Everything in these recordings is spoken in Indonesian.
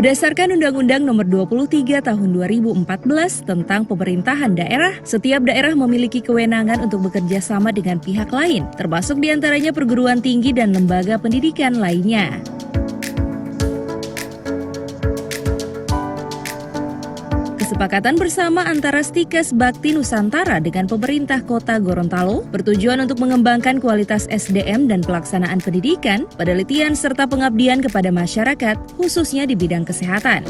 Berdasarkan Undang-Undang Nomor 23 Tahun 2014 tentang Pemerintahan Daerah, setiap daerah memiliki kewenangan untuk bekerja sama dengan pihak lain, termasuk diantaranya perguruan tinggi dan lembaga pendidikan lainnya. Kesepakatan bersama antara Stikes Bakti Nusantara dengan pemerintah Kota Gorontalo bertujuan untuk mengembangkan kualitas SDM dan pelaksanaan pendidikan, penelitian serta pengabdian kepada masyarakat, khususnya di bidang kesehatan.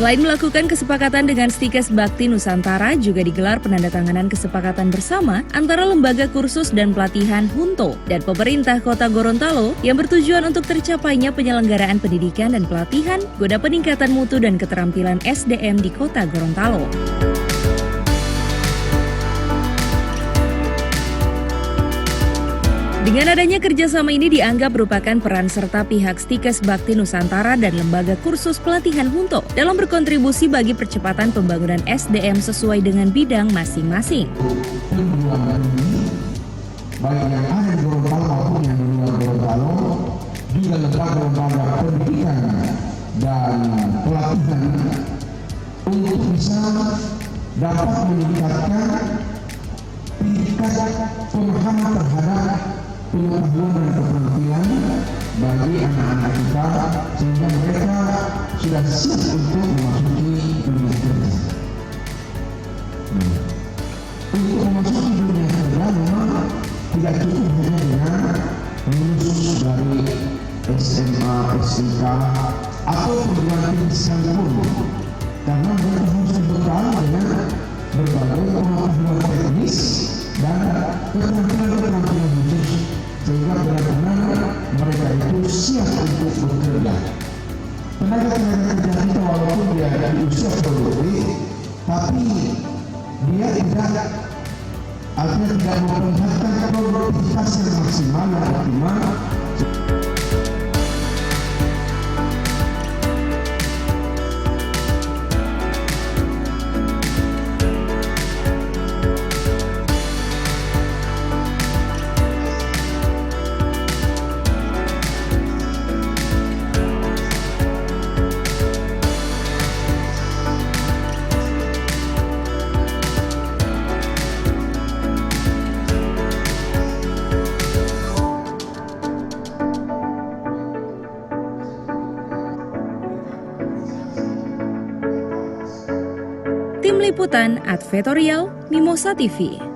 Selain melakukan kesepakatan dengan Stikes Bakti Nusantara, juga digelar penandatanganan kesepakatan bersama antara Lembaga Kursus dan Pelatihan Hunto dan pemerintah Kota Gorontalo yang bertujuan untuk tercapainya penyelenggaraan pendidikan dan pelatihan guna peningkatan mutu dan keterampilan SDM di Kota Gorontalo. Dengan adanya kerjasama ini dianggap merupakan peran serta pihak Stikes Bakti Nusantara dan Lembaga Kursus Pelatihan Hunto dalam berkontribusi bagi percepatan pembangunan SDM sesuai dengan bidang masing-masing. Baik yang ada di Gorontalo maupun yang di luar Gorontalo, juga lembaga-lembaga pendidikan dan pelatihan untuk bisa dapat meningkatkan tingkat pemahaman terhadap pengetahuan dan keterampilan bagi anak-anak kita sehingga mereka sudah siap untuk memasuki dunia kerja. Untuk memasuki dunia kerja memang tidak cukup hanya dengan lulus dari SMA, SMK atau perguruan tinggi sekalipun, karena mereka harus berbekal dengan berbagai pengetahuan teknis dan keterampilan khusus sehingga benar-benar mereka itu siap untuk bekerja. Tenaga-tenaga kerja kita walaupun dia ada di usia produktif, tapi dia tidak memperlihatkan produktivitas yang maksimal dan optimal. Tim Liputan Advertorial Mimosa TV.